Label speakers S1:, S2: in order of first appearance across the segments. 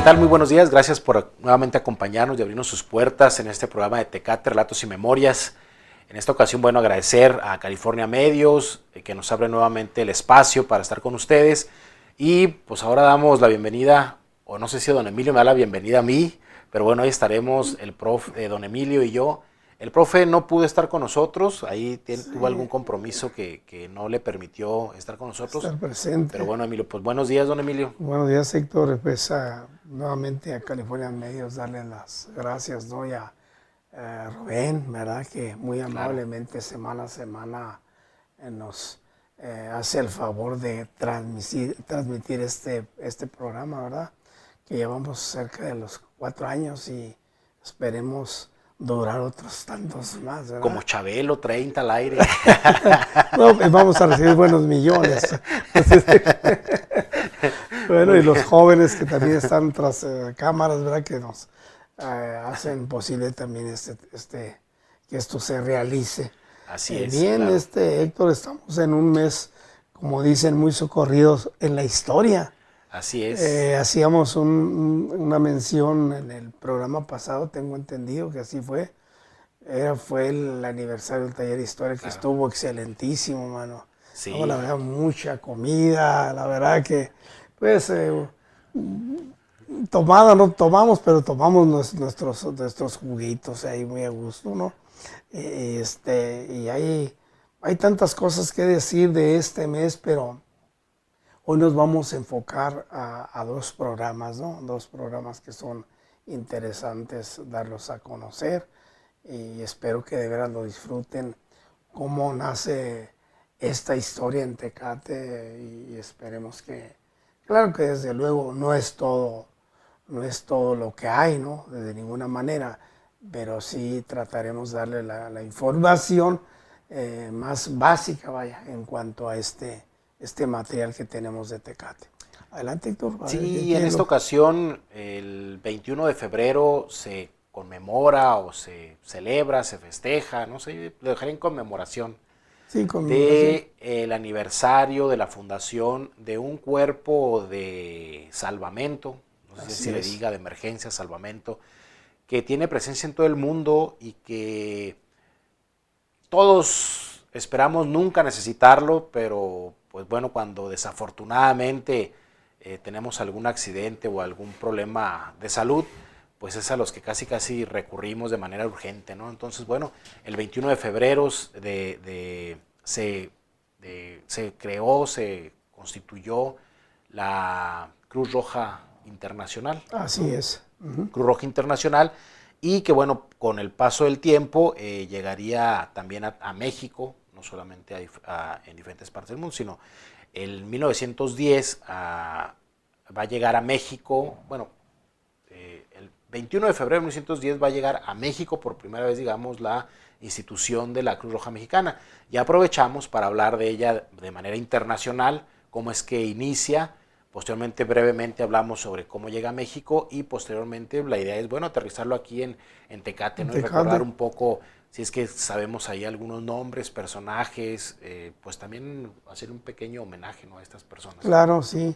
S1: tal? Muy buenos días. Gracias por nuevamente acompañarnos y abrirnos sus puertas en este programa de Tecate, Relatos y Memorias. En esta ocasión, bueno, agradecer a California Medios que nos abre nuevamente el espacio para estar con ustedes. Y pues ahora damos la bienvenida, o no sé si don Emilio me da la bienvenida a mí, pero bueno, ahí estaremos el profe, don Emilio y yo. El profe no pudo estar con nosotros, ahí tuvo algún compromiso que no le permitió estar con nosotros.
S2: Estar presente.
S1: Pero bueno, Emilio, pues buenos días, don Emilio.
S2: Buenos días, Héctor. Pues nuevamente a California Medios darle las gracias, ¿no? Y a Rubén, ¿verdad? Que muy amablemente semana a semana nos hace el favor de transmitir este programa, ¿verdad? Que llevamos cerca de los 4 años y esperemos durar otros tantos más, ¿verdad?
S1: Como Chabelo, 30 al aire.
S2: No, pues vamos a recibir buenos millones. Bueno, y los jóvenes que también están tras cámaras, ¿verdad? Que nos hacen posible también que esto se realice.
S1: Así es.
S2: Bien, claro. Héctor, estamos en un mes, como dicen, muy socorridos en la historia.
S1: Así es.
S2: Hacíamos una mención en el programa pasado, tengo entendido que así fue. Fue el aniversario del taller de historia, que estuvo excelentísimo, mano.
S1: Sí.
S2: No, la verdad, mucha comida, la verdad que, pues, tomada no tomamos, pero tomamos nuestros juguitos ahí muy a gusto, ¿no? Y hay tantas cosas que decir de este mes, pero hoy nos vamos a enfocar a 2 programas, ¿no? 2 programas que son interesantes darlos a conocer y espero que de veras lo disfruten, cómo nace esta historia en Tecate y esperemos que, claro que desde luego no es todo lo que hay, ¿no? De ninguna manera, pero sí trataremos de darle la información más básica, vaya, en cuanto a este material que tenemos de Tecate. Adelante, Héctor.
S1: Sí, en esta ocasión, el 21 de febrero se conmemora o se celebra, se festeja, no sé, lo dejaré en conmemoración.
S2: Sí,
S1: del aniversario de la fundación de un cuerpo de salvamento, no sé si se le diga de emergencia, salvamento, que tiene presencia en todo el mundo y que todos esperamos nunca necesitarlo, pero pues bueno, cuando desafortunadamente tenemos algún accidente o algún problema de salud, pues es a los que casi recurrimos de manera urgente, ¿no? Entonces, bueno, el 21 de febrero se creó, se constituyó la Cruz Roja Internacional.
S2: Así es.
S1: Cruz Roja Internacional, y que bueno, con el paso del tiempo llegaría también a México, no solamente en diferentes partes del mundo, sino en 1910 va a llegar a México, bueno, el 21 de febrero de 1910 va a llegar a México por primera vez, digamos, la institución de la Cruz Roja Mexicana. Ya aprovechamos para hablar de ella de manera internacional, cómo es que inicia. Posteriormente, brevemente, hablamos sobre cómo llega a México y posteriormente la idea es, bueno, aterrizarlo aquí en Tecate, ¿no? Y recordar un poco, si es que sabemos ahí algunos nombres, personajes, pues también hacer un pequeño homenaje, ¿no?, a estas personas.
S2: Claro, sí,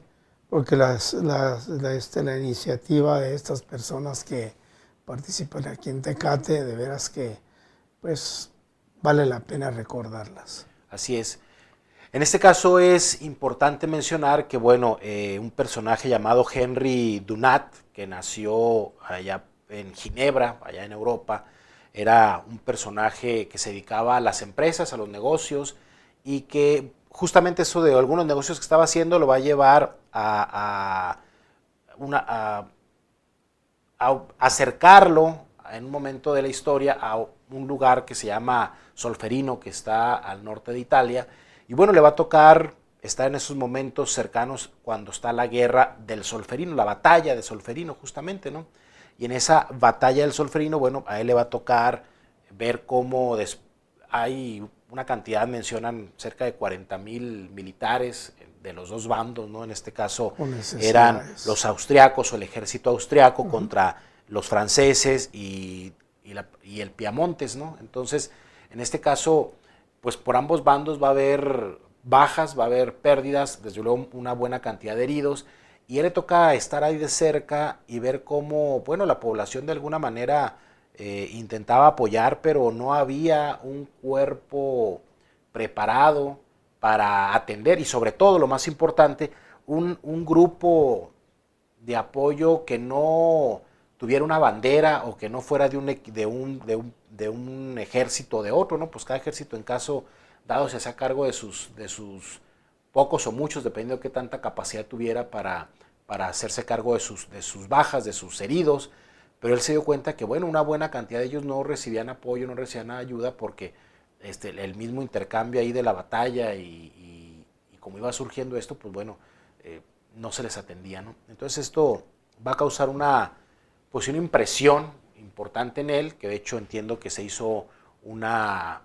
S2: porque la iniciativa de estas personas que participan aquí en Tecate, de veras que, pues, vale la pena recordarlas.
S1: Así es. En este caso es importante mencionar que, bueno, un personaje llamado Henry Dunant, que nació allá en Ginebra, allá en Europa, era un personaje que se dedicaba a las empresas, a los negocios, y que justamente eso de algunos negocios que estaba haciendo lo va a llevar a acercarlo en un momento de la historia a un lugar que se llama Solferino, que está al norte de Italia. Y bueno, le va a tocar estar en esos momentos cercanos cuando está la guerra del Solferino, la batalla de Solferino justamente, ¿no? Y en esa batalla del Solferino, bueno, a él le va a tocar ver cómo hay una cantidad, mencionan cerca de 40,000 militares de los 2 bandos, ¿no? En este caso eran los austriacos o el ejército austriaco contra los franceses y el Piamontes, ¿no? Entonces, en este caso, pues por ambos bandos va a haber bajas, va a haber pérdidas, desde luego una buena cantidad de heridos, y a él le toca estar ahí de cerca y ver cómo, bueno, la población de alguna manera intentaba apoyar, pero no había un cuerpo preparado para atender y sobre todo, lo más importante, un grupo de apoyo que no tuviera una bandera o que no fuera de un ejército o de otro, ¿no? Pues cada ejército en caso dado se hacía cargo de sus pocos o muchos, dependiendo de qué tanta capacidad tuviera para hacerse cargo de sus bajas, de sus heridos, pero él se dio cuenta que, bueno, una buena cantidad de ellos no recibían apoyo, no recibían ayuda porque el mismo intercambio ahí de la batalla y como iba surgiendo esto, pues bueno, no se les atendía, ¿no? Entonces esto va a causar pues una impresión importante en él, que de hecho entiendo que se hizo una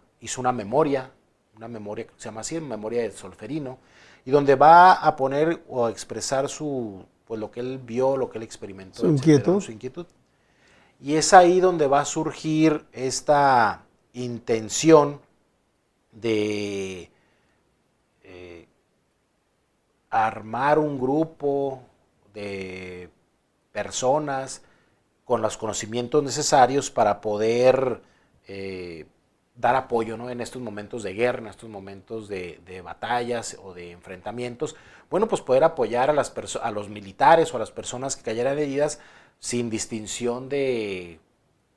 S1: memoria que se llama así, memoria de Solferino, y donde va a poner o a expresar pues lo que él vio, lo que él experimentó,
S2: su inquietud.
S1: Su inquietud. Y es ahí donde va a surgir esta intención de armar un grupo de personas con los conocimientos necesarios para poder dar apoyo, ¿no? En estos momentos de guerra, en estos momentos de batallas o de enfrentamientos. Bueno, pues poder apoyar a los militares o a las personas que cayeran heridas sin distinción de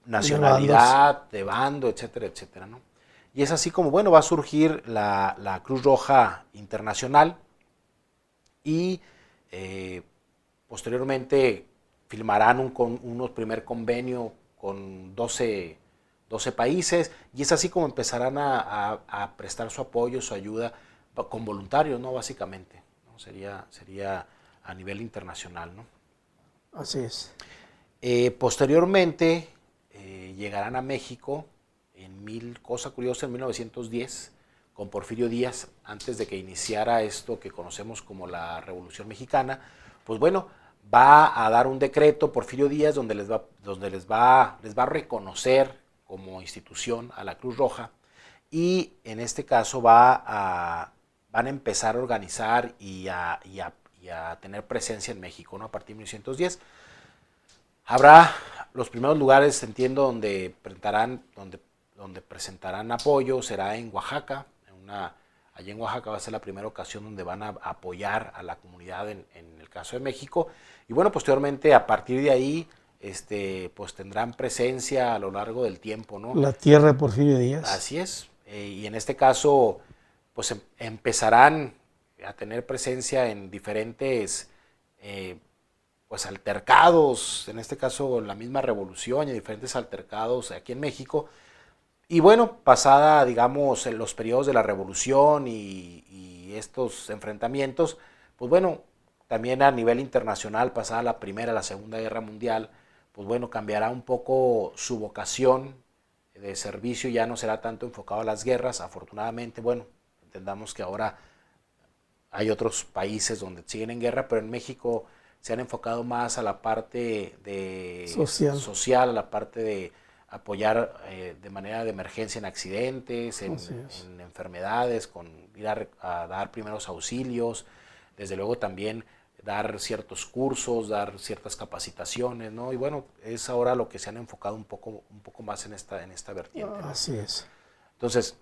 S1: nacionalidad, de bando, etcétera, etcétera, ¿no? Y es así como, bueno, va a surgir la Cruz Roja Internacional y posteriormente firmarán un primer convenio con 12 países y es así como empezarán a prestar su apoyo, su ayuda con voluntarios, ¿no? Básicamente, ¿no? Sería a nivel internacional, ¿no?
S2: Así es.
S1: Posteriormente llegarán a México cosa curiosa, en 1910, con Porfirio Díaz, antes de que iniciara esto que conocemos como la Revolución Mexicana. Pues bueno, va a dar un decreto Porfirio Díaz donde les va a reconocer como institución a la Cruz Roja y en este caso van a empezar a organizar y a tener presencia en México, ¿no? A partir de 1910. Habrá los primeros lugares, entiendo, donde presentarán apoyo, será en Oaxaca. Allí en Oaxaca va a ser la primera ocasión donde van a apoyar a la comunidad en el caso de México. Y bueno, posteriormente, a partir de ahí, pues tendrán presencia a lo largo del tiempo, ¿no?
S2: La tierra de Porfirio Díaz.
S1: Así es. Y en este caso, pues empezarán a tener presencia en diferentes pues altercados, en este caso la misma revolución y diferentes altercados aquí en México. Y bueno, pasada, digamos, en los periodos de la revolución y estos enfrentamientos, pues bueno, también a nivel internacional, pasada la Primera, la Segunda Guerra Mundial, pues bueno, cambiará un poco su vocación de servicio, ya no será tanto enfocado a las guerras, afortunadamente, bueno, entendamos que ahora hay otros países donde siguen en guerra, pero en México se han enfocado más a la parte social, a la parte de apoyar de manera de emergencia en accidentes, en enfermedades, con ir a dar primeros auxilios, desde luego también dar ciertos cursos, dar ciertas capacitaciones, ¿no? Y bueno, es ahora lo que se han enfocado un poco más en esta vertiente, ¿no?
S2: Así es.
S1: Entonces,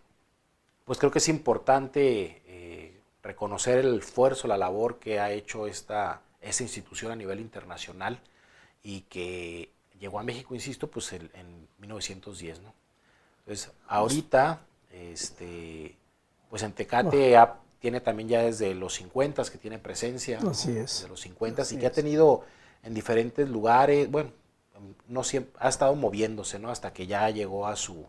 S1: pues creo que es importante reconocer el esfuerzo, la labor que ha hecho esa institución a nivel internacional y que llegó a México, insisto, pues en 1910, ¿no? Entonces, ahorita, pues en Tecate tiene también ya desde los 50 que tiene presencia, ¿no?
S2: Así es.
S1: Desde los 50 y que ha tenido en diferentes lugares, bueno, no siempre, ha estado moviéndose, ¿no? Hasta que ya llegó a su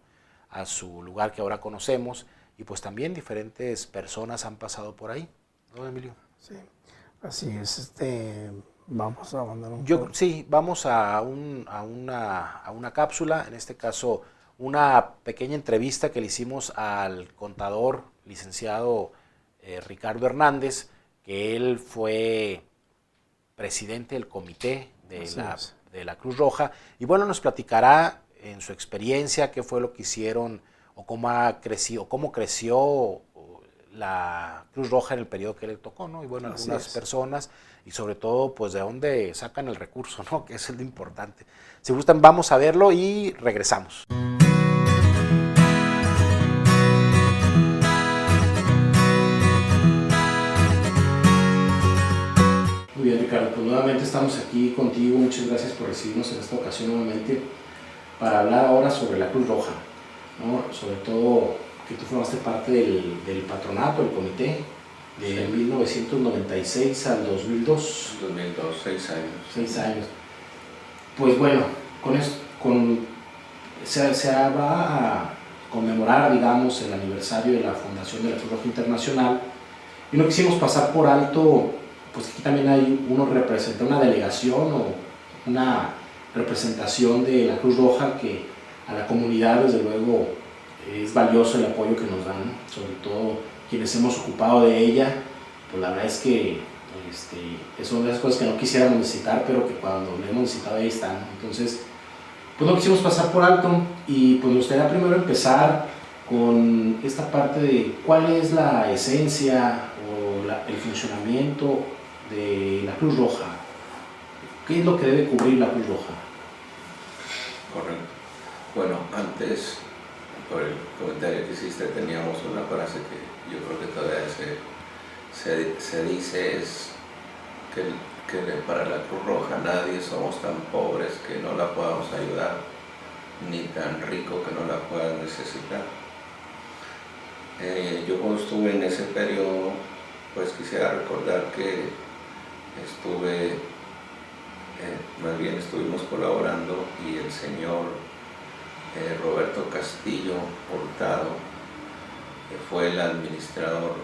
S1: lugar que ahora conocemos y pues también diferentes personas han pasado por ahí, ¿no, Emilio?
S2: Sí, así es. Vamos a mandar
S1: Sí, vamos a una cápsula, en este caso una pequeña entrevista que le hicimos al contador licenciado Ricardo Hernández, que él fue presidente del comité de la Cruz Roja, y bueno, nos platicará en su experiencia qué fue lo que hicieron o cómo creció la Cruz Roja en el periodo que le tocó, ¿no? Y bueno,
S2: Así
S1: algunas
S2: es.
S1: personas y sobre todo, pues de dónde sacan el recurso, ¿no? Que es lo importante. Si gustan, vamos a verlo y regresamos. Muy bien, Ricardo, pues nuevamente estamos aquí contigo. Muchas gracias por recibirnos en esta ocasión nuevamente para hablar ahora sobre la Cruz Roja, ¿no? Sobre todo que tú formaste parte del patronato, del comité, de 1996 al 2002.
S3: 2002, 6 años.
S1: 6 años. Pues bueno, se va a conmemorar, digamos, el aniversario de la fundación de la Cruz Roja Internacional y no quisimos pasar por alto, pues aquí también hay una delegación o una representación de la Cruz Roja que a la comunidad desde luego es valioso el apoyo que nos dan, sobre todo quienes hemos ocupado de ella, pues la verdad es que es una de las cosas que no quisiéramos necesitar, pero que cuando le hemos necesitado ahí están. Entonces, pues no quisimos pasar por alto y pues me gustaría primero empezar con esta parte de cuál es la esencia o el funcionamiento de la Cruz Roja. ¿Qué es lo que debe cubrir la Cruz Roja?
S3: Correcto. Bueno, antes, por el comentario que hiciste, teníamos una frase que yo creo que todavía se dice, es que para la Cruz Roja nadie somos tan pobres que no la podamos ayudar, ni tan rico que no la puedan necesitar. Yo cuando estuve en ese periodo, pues quisiera recordar que más bien estuvimos colaborando y el señor Roberto Castillo Hurtado, que fue el administrador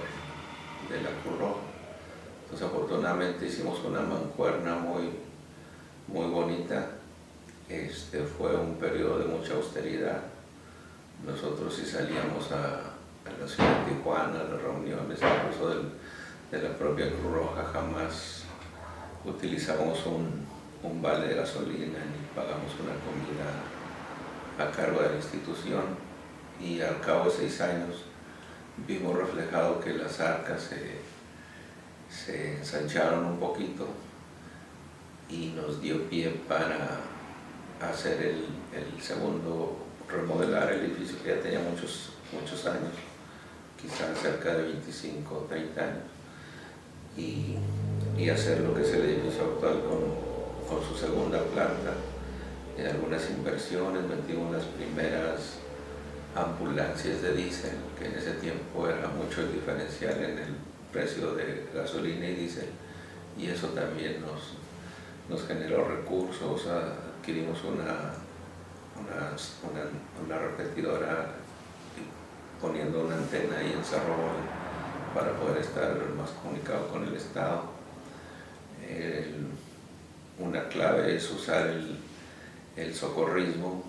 S3: de la Cruz Roja. Entonces afortunadamente hicimos una mancuerna muy bonita. Fue un periodo de mucha austeridad. Nosotros sí salíamos a la ciudad de Tijuana, a las reuniones, incluso de la propia Cruz Roja, jamás utilizamos un vale de gasolina ni pagamos una comida a cargo de la institución, y al cabo de 6 años vimos reflejado que las arcas se ensancharon un poquito y nos dio pie para hacer el segundo, remodelar el edificio que ya tenía muchos años, quizás cerca de 25 o 30 años, y hacer lo que es el edificio actual con su segunda planta. En algunas inversiones metimos las primeras ambulancias de diésel, que en ese tiempo era mucho el diferencial en el precio de gasolina y diésel, y eso también nos generó recursos. Adquirimos una repetidora poniendo una antena ahí en Cerro para poder estar más comunicado con el Estado. Una clave es usar el socorrismo,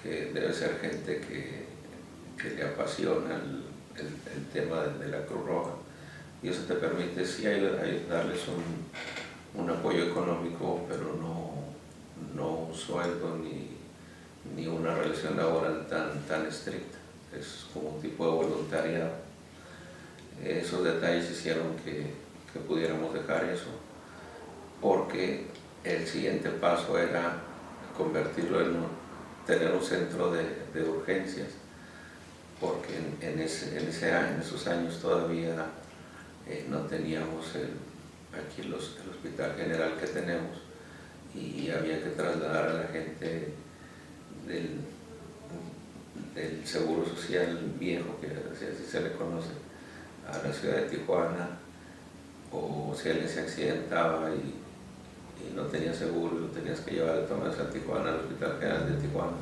S3: que debe ser gente que le apasiona el tema de la Cruz Roja, y eso te permite sí darles un apoyo económico, pero no un sueldo ni una relación laboral tan estricta. Es como un tipo de voluntariado. Esos detalles hicieron que pudiéramos dejar eso, porque el siguiente paso era convertirlo tener un centro de urgencias, porque en esos años todavía no teníamos aquí el hospital general que tenemos, y había que trasladar a la gente del Seguro Social viejo, que así se le conoce, a la ciudad de Tijuana, o si alguien se accidentaba y no tenía seguro y lo tenías que llevar de todas a Tijuana, al Hospital General de Tijuana.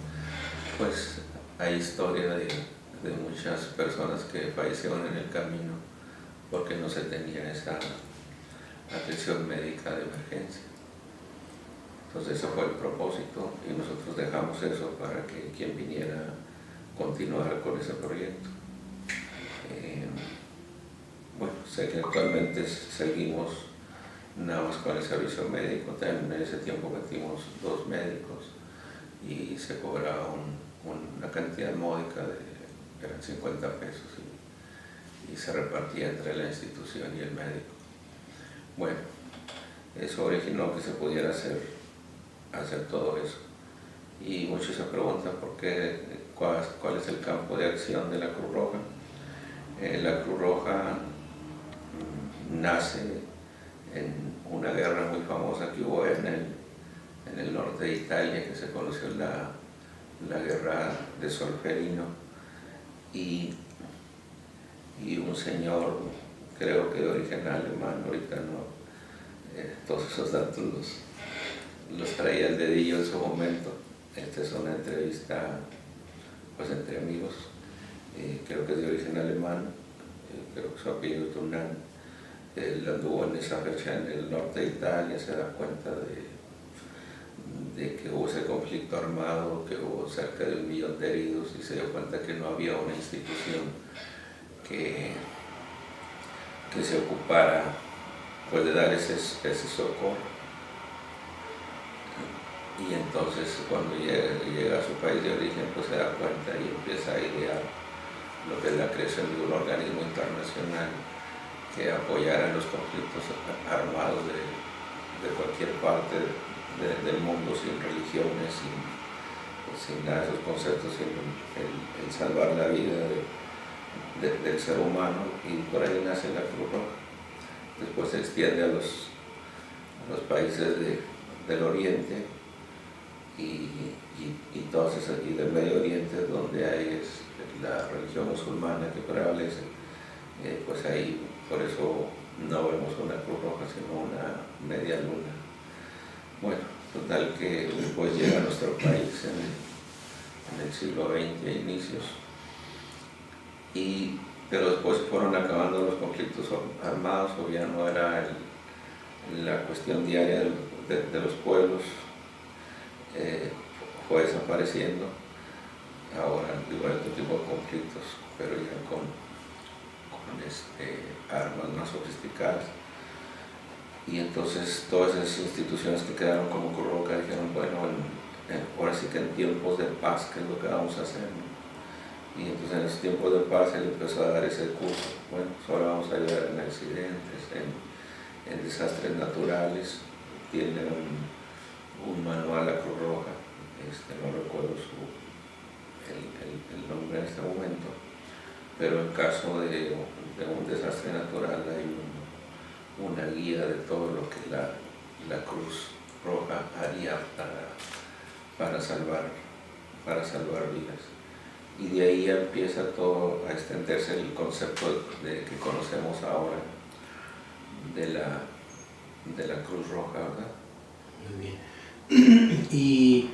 S3: Pues hay historia de muchas personas que fallecieron en el camino porque no se tenía esa atención médica de emergencia. Entonces ese fue el propósito, y nosotros dejamos eso para que quien viniera continuara con ese proyecto. Bueno, sé que actualmente seguimos nada más con el servicio médico. También en ese tiempo metimos 2 médicos y se cobraba una cantidad módica eran 50 pesos, y se repartía entre la institución y el médico. Bueno, eso originó que se pudiera hacer todo eso. Y muchos se preguntan por qué, cuál es el campo de acción de la Cruz Roja. La Cruz Roja nace en una guerra muy famosa que hubo en el norte de Italia, que se conoció la guerra de Solferino, y un señor, creo que de origen alemán, ahorita no, todos esos datos los traía al dedillo en su momento. Esta es una entrevista pues entre amigos, creo que es de origen alemán, creo que su apellido es Tunán. Él anduvo en esa fecha en el norte de Italia, se da cuenta de que hubo ese conflicto armado, que hubo cerca de 1 millón de heridos, y se dio cuenta que no había una institución que se ocupara pues de dar ese socorro. Y entonces cuando llega a su país de origen, pues se da cuenta y empieza a idear lo que es la creación de un organismo internacional que apoyara los conflictos armados de cualquier parte del mundo, sin religiones, sin nada de esos conceptos, sino el salvar la vida del ser humano, y por ahí nace la Cruz Roja. Después se extiende a los países del Oriente y todos esos, y del Medio Oriente, donde hay la religión musulmana que prevalece, pues ahí por eso no vemos una Cruz Roja, sino una media luna. Bueno, total que después llega a nuestro país en el siglo XX a inicios, pero después fueron acabando los conflictos armados, o ya no era la cuestión diaria de los pueblos, fue desapareciendo. Ahora digo, hay otro tipo de conflictos, pero ya con armas más sofisticadas. Y entonces todas esas instituciones que quedaron como Cruz Roja dijeron, bueno, ahora sí que en tiempos de paz, ¿qué es lo que vamos a hacer, no? Y entonces en esos tiempos de paz él empezó a dar ese curso. Bueno, pues ahora vamos a ayudar en accidentes, en desastres naturales. Tiene un manual a Cruz Roja, no recuerdo el nombre en este momento, pero en caso de un desastre natural hay una guía de todo lo que la Cruz Roja haría para salvar vidas. Y de ahí empieza todo a extenderse el concepto que conocemos ahora de la Cruz Roja, ¿verdad?
S1: Muy bien. ¿Y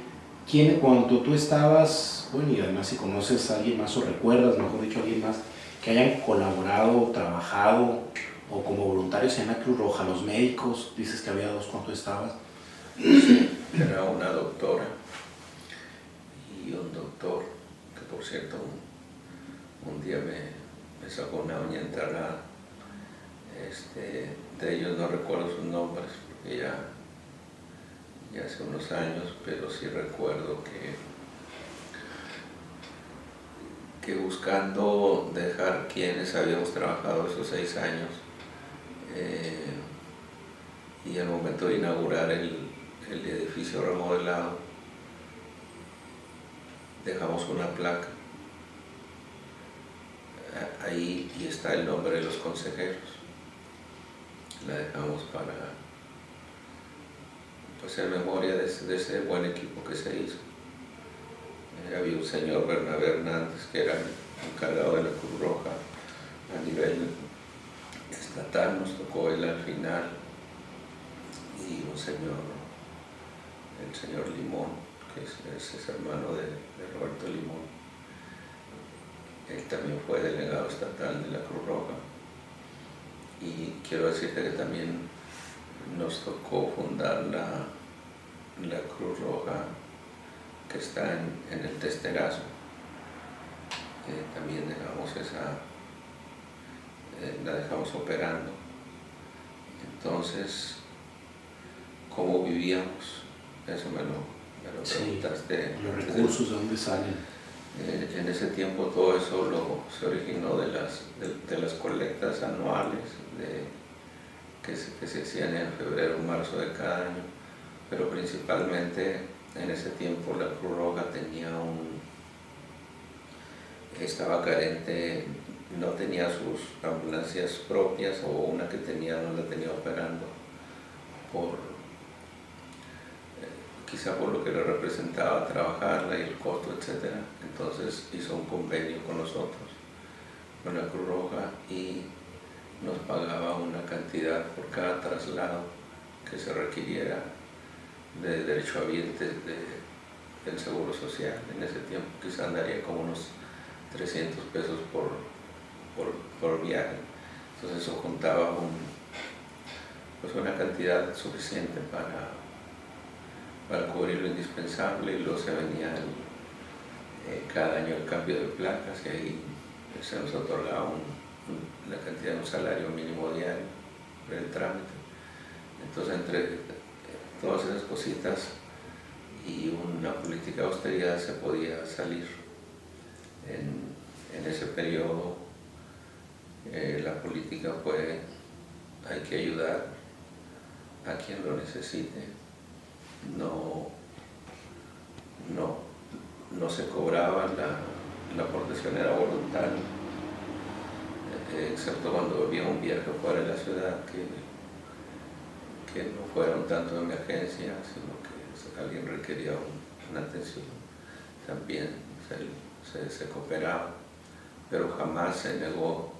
S1: cuando tú estabas, bueno, y además si conoces a alguien más o recuerdas, mejor dicho, a alguien más que hayan colaborado, trabajado o como voluntarios en la Cruz Roja, los médicos, dices que había 2 cuando tú estabas?
S3: Sí, era una doctora y un doctor, que por cierto un día me sacó una uña enterrada. De ellos no recuerdo sus nombres, porque ya hace unos años, pero sí recuerdo que buscando dejar quienes habíamos trabajado esos 6 años, y al momento de inaugurar el edificio remodelado, dejamos una placa ahí y está el nombre de los consejeros. La dejamos para, pues, en memoria de ese buen equipo que se hizo. Había un señor Bernabé Hernández, que era el encargado de la Cruz Roja a nivel estatal, nos tocó él al final, y un señor, el señor Limón, que es hermano de Roberto Limón. Él también fue delegado estatal de la Cruz Roja. Y quiero decirte que también nos tocó fundar la Cruz Roja que está en el Testerazo. También dejamos la dejamos operando. Entonces, ¿cómo vivíamos? Eso me lo
S1: Sí,
S3: preguntaste.
S1: los recursos, ¿de dónde salen?
S3: En ese tiempo todo eso se originó de las colectas anuales que se hacían en febrero o marzo de cada año, pero principalmente en ese tiempo la Cruz Roja estaba carente, no tenía sus ambulancias propias, o una que tenía no la tenía operando, quizá por lo que le representaba trabajarla y el costo, etc. Entonces hizo un convenio con nosotros, con la Cruz Roja, y nos pagaba una cantidad por cada traslado que se requiriera de derechohabientes del Seguro Social. En ese tiempo quizá andaría como unos 300 pesos por viaje. Entonces eso juntaba una cantidad suficiente para cubrir lo indispensable, y luego se venía cada año el cambio de placas, y ahí se nos otorgaba la cantidad de un salario mínimo diario por el trámite. Entonces, entre todas esas cositas y una política de austeridad, se podía salir. En ese periodo la política fue: hay que ayudar a quien lo necesite, no se cobraba, la aportación era voluntaria, excepto cuando había un viaje fuera de la ciudad que no fuera un tanto de emergencia, sino que alguien requería una atención, también se cooperaba, pero jamás se negó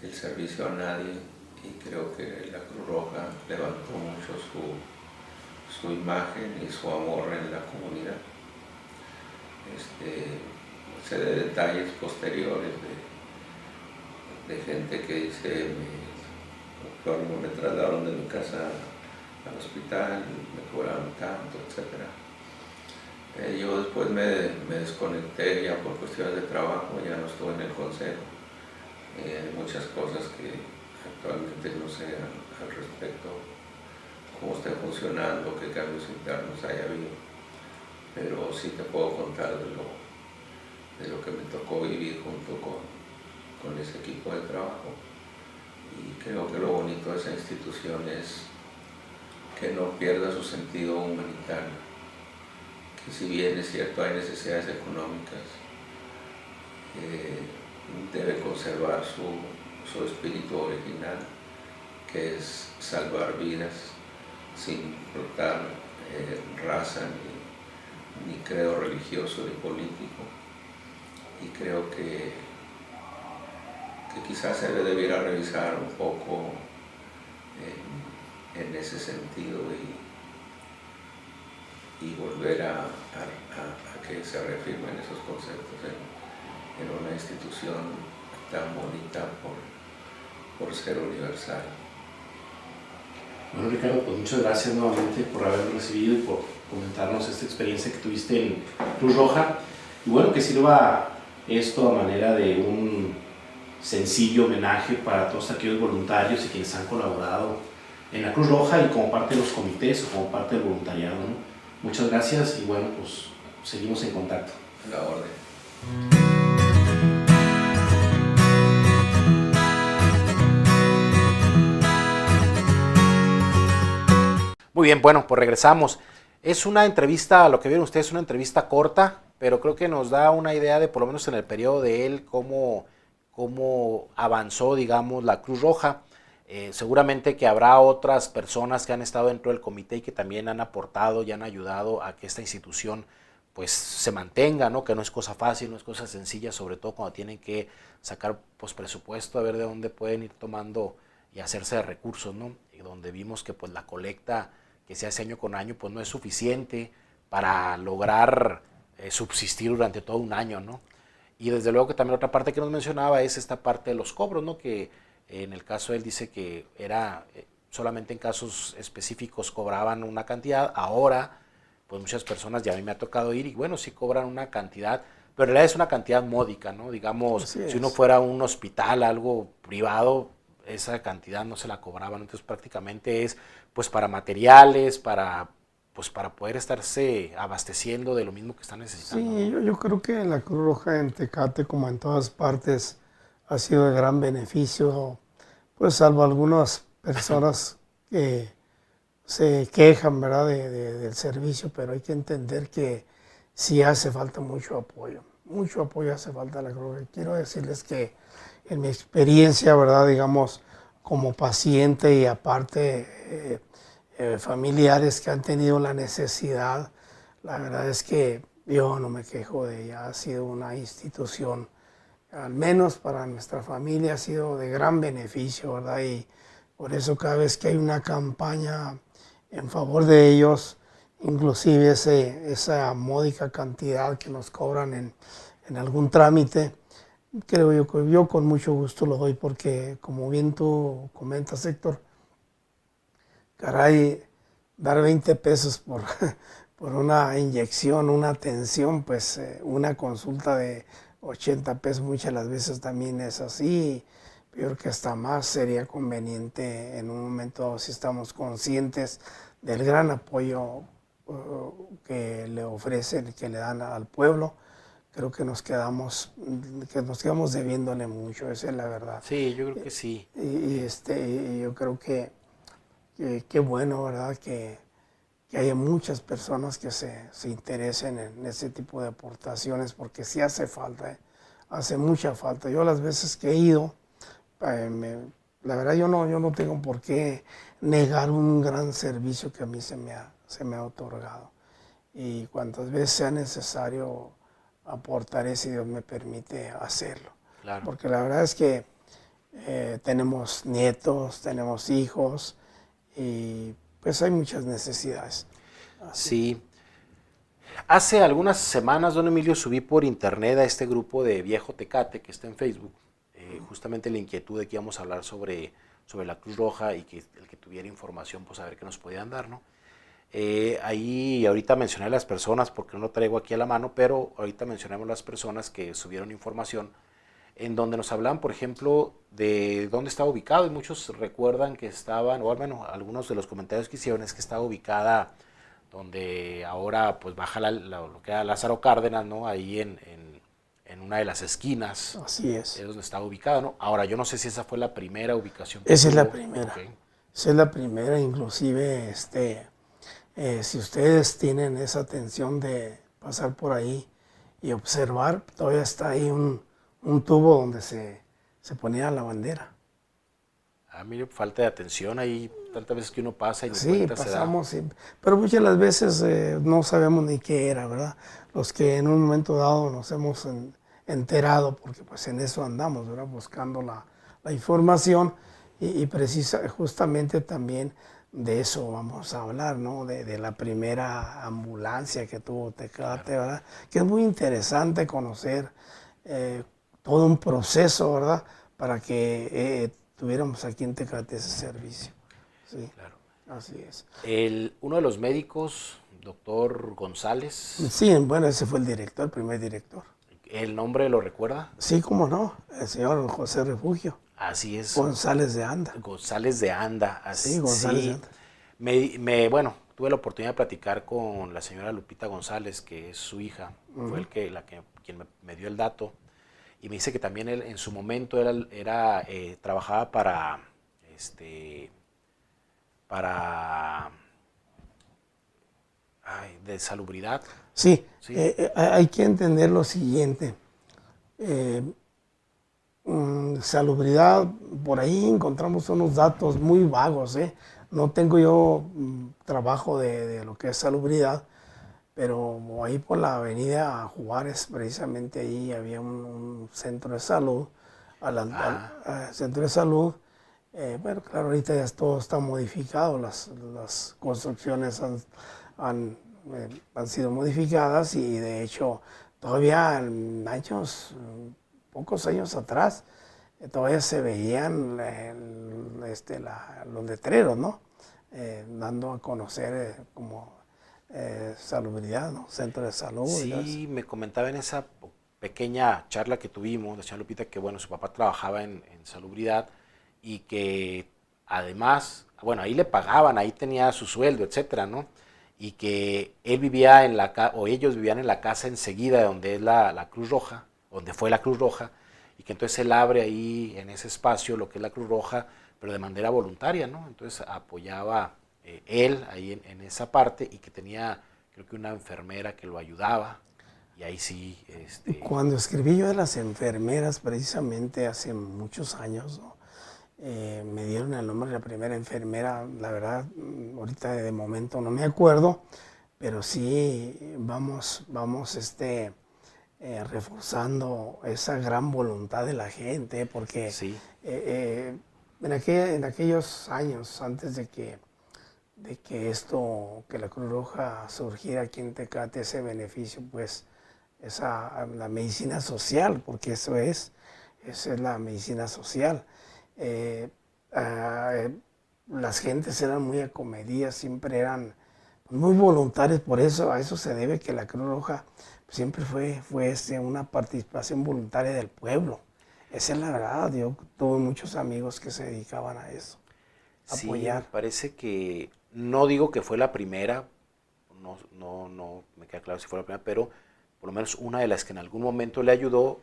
S3: el servicio a nadie, y creo que la Cruz Roja levantó mucho su imagen y su amor en la comunidad. Sé de detalles posteriores de gente que dice: cuando me trasladaron de mi casa al hospital, me cobraron tanto, etc. Yo después me desconecté ya por cuestiones de trabajo, ya no estuve en el consejo. Hay muchas cosas que actualmente no sé al respecto, cómo está funcionando, qué cambios internos haya habido, pero sí te puedo contar de lo que me tocó vivir junto con ese equipo de trabajo. Y creo que lo bonito de esa institución es que no pierda su sentido humanitario, que si bien es cierto hay necesidades económicas, debe conservar su espíritu original, que es salvar vidas sin importar raza, ni credo religioso ni político. Y creo que quizás se debiera revisar un poco en ese sentido, y volver a que se reafirmen esos conceptos en una institución tan bonita por ser universal.
S4: Bueno, Ricardo, pues muchas gracias nuevamente por habernos recibido y por comentarnos esta experiencia que tuviste en Cruz Roja. Y bueno, que sirva esto a manera de un sencillo homenaje para todos aquellos voluntarios y quienes han colaborado en la Cruz Roja y como parte de los comités o como parte del voluntariado, ¿no? Muchas gracias y bueno, pues seguimos en contacto.
S3: A la orden.
S1: Muy bien, bueno, pues regresamos. Es una entrevista, lo que vieron ustedes, una entrevista corta, pero creo que nos da una idea de, por lo menos en el periodo de él, cómo avanzó, digamos, la Cruz Roja. Seguramente que habrá otras personas que han estado dentro del comité y que también han aportado y han ayudado a que esta institución pues se mantenga, ¿no? Que no es cosa fácil, no es cosa sencilla, sobre todo cuando tienen que sacar pues presupuesto, a ver de dónde pueden ir tomando y hacerse de recursos, ¿no? Y donde vimos que pues la colecta que se hace año con año pues no es suficiente para lograr subsistir durante todo un año, ¿no? Y desde luego que también otra parte que nos mencionaba es esta parte de los cobros, ¿no? Que en el caso de él dice que era solamente en casos específicos cobraban una cantidad. Ahora pues muchas personas, ya a mí me ha tocado ir y bueno, sí cobran una cantidad, pero en realidad es una cantidad módica, ¿no? Digamos, si uno fuera a un hospital, algo privado, esa cantidad no se la cobraban. Entonces prácticamente es pues para materiales, para pues para poder estarse abasteciendo de lo mismo que están necesitando.
S2: Sí, yo creo que la Cruz Roja en Tecate, como en todas partes, ha sido de gran beneficio, pues salvo algunas personas que se quejan, ¿verdad?, del servicio, pero hay que entender que sí hace falta mucho apoyo hace falta a la Cruz Roja. Quiero decirles que en mi experiencia, ¿verdad?, digamos, como paciente y aparte familiares que han tenido la necesidad, la verdad es que yo no me quejo de ella, ha sido una institución, al menos para nuestra familia, ha sido de gran beneficio, ¿verdad? Y por eso cada vez que hay una campaña en favor de ellos, inclusive esa módica cantidad que nos cobran en algún trámite, creo yo que yo con mucho gusto lo doy porque, como bien tú comentas, Héctor, caray, dar 20 pesos por una inyección, una atención, pues una consulta de 80 pesos muchas las veces también es así. Peor que hasta más sería conveniente en un momento, si estamos conscientes del gran apoyo que le ofrecen, que le dan al pueblo, creo que nos quedamos debiéndole mucho, esa es la verdad.
S1: Sí, yo creo que sí.
S2: Y yo creo que qué bueno, ¿verdad?, que haya muchas personas que se interesen en ese tipo de aportaciones, porque sí hace falta, hace mucha falta. Yo las veces que he ido, la verdad yo no tengo por qué negar un gran servicio que a mí se me ha otorgado. Y cuantas veces sea necesario aportaré, si Dios me permite hacerlo.
S1: Claro.
S2: Porque la verdad es que tenemos nietos, tenemos hijos y pues hay muchas necesidades. Así.
S1: Sí. Hace algunas semanas, don Emilio, subí por internet a este grupo de Viejo Tecate que está en Facebook, justamente la inquietud de que íbamos a hablar sobre la Cruz Roja y que el que tuviera información, pues a ver qué nos podían dar, ¿no? Ahí ahorita mencioné a las personas, porque no lo traigo aquí a la mano, pero ahorita mencionamos las personas que subieron información en donde nos hablaban, por ejemplo, de dónde estaba ubicado, y muchos recuerdan que estaban, o al menos algunos de los comentarios que hicieron es que estaba ubicada donde ahora pues baja lo que era Lázaro Cárdenas, ¿no? Ahí en una de las esquinas.
S2: Así es.
S1: Donde estaba ubicada, ¿no? Ahora, yo no sé si esa fue la primera ubicación.
S2: Esa es la primera.
S1: Okay.
S2: Esa es la primera, inclusive, si ustedes tienen esa atención de pasar por ahí y observar, todavía está ahí un tubo donde se ponía la bandera.
S1: Mire, falta de atención ahí, tantas veces que uno pasa y
S2: Sí, pasamos, sí, pero muchas de las veces no sabemos ni qué era, ¿verdad? Los que en un momento dado nos hemos enterado, porque pues en eso andamos, ¿verdad?, buscando la información y justamente también de eso vamos a hablar, ¿no? De la primera ambulancia que tuvo Tecate, ¿verdad? Que es muy interesante conocer todo un proceso, ¿verdad?, para que tuviéramos aquí en Tecate ese servicio. Sí,
S1: claro.
S2: Así es.
S1: Uno de los médicos, doctor González.
S2: Sí, bueno, ese fue el primer director.
S1: ¿El nombre lo recuerda?
S2: Sí, cómo no, el señor José Refugio.
S1: Así es.
S2: González de Anda.
S1: González de Anda. Así,
S2: sí, González de Anda.
S1: Bueno, tuve la oportunidad de platicar con la señora Lupita González, que es su hija, fue quien me dio el dato, y me dice que también él en su momento trabajaba para de salubridad.
S2: Sí,
S1: Sí.
S2: hay que entender lo siguiente. Salubridad, por ahí encontramos unos datos muy vagos. No tengo yo trabajo de lo que es salubridad, pero ahí por la avenida Juárez, precisamente ahí había un centro de salud. Al centro de salud, bueno, claro, ahorita ya todo está modificado, las construcciones han sido modificadas y de hecho todavía en pocos años atrás, todavía se veían los letreros, ¿no? Dando a conocer como salubridad, ¿no? Centro de salud.
S1: Sí, me comentaba en esa pequeña charla que tuvimos, la señora Lupita, que bueno, su papá trabajaba en salubridad y que además, bueno, ahí le pagaban, ahí tenía su sueldo, etcétera, ¿no? y que él vivía en o ellos vivían en la casa enseguida de donde es la Cruz Roja, donde fue la Cruz Roja, y que entonces él abre ahí en ese espacio lo que es la Cruz Roja, pero de manera voluntaria, ¿no? Entonces apoyaba él ahí en esa parte, y que tenía, creo que una enfermera que lo ayudaba, y ahí sí...
S2: Cuando escribí yo de las enfermeras, precisamente hace muchos años, ¿no? Me dieron el nombre de la primera enfermera, la verdad, ahorita de momento no me acuerdo, pero sí vamos reforzando esa gran voluntad de la gente, porque
S1: Sí,
S2: en aquellos años, antes de que que la Cruz Roja surgiera aquí en Tecate, ese beneficio, pues, la medicina social, porque esa es la medicina social. Eh, ah, las gentes eran muy acomedidas, siempre eran muy voluntarios, por eso a eso se debe que la Cruz Roja siempre fue una participación voluntaria del pueblo. Esa es la verdad, yo tuve muchos amigos que se dedicaban a eso, a
S1: sí,
S2: apoyar.
S1: me parece que, no digo que fue la primera, no me queda claro si fue la primera, pero por lo menos una de las que en algún momento le ayudó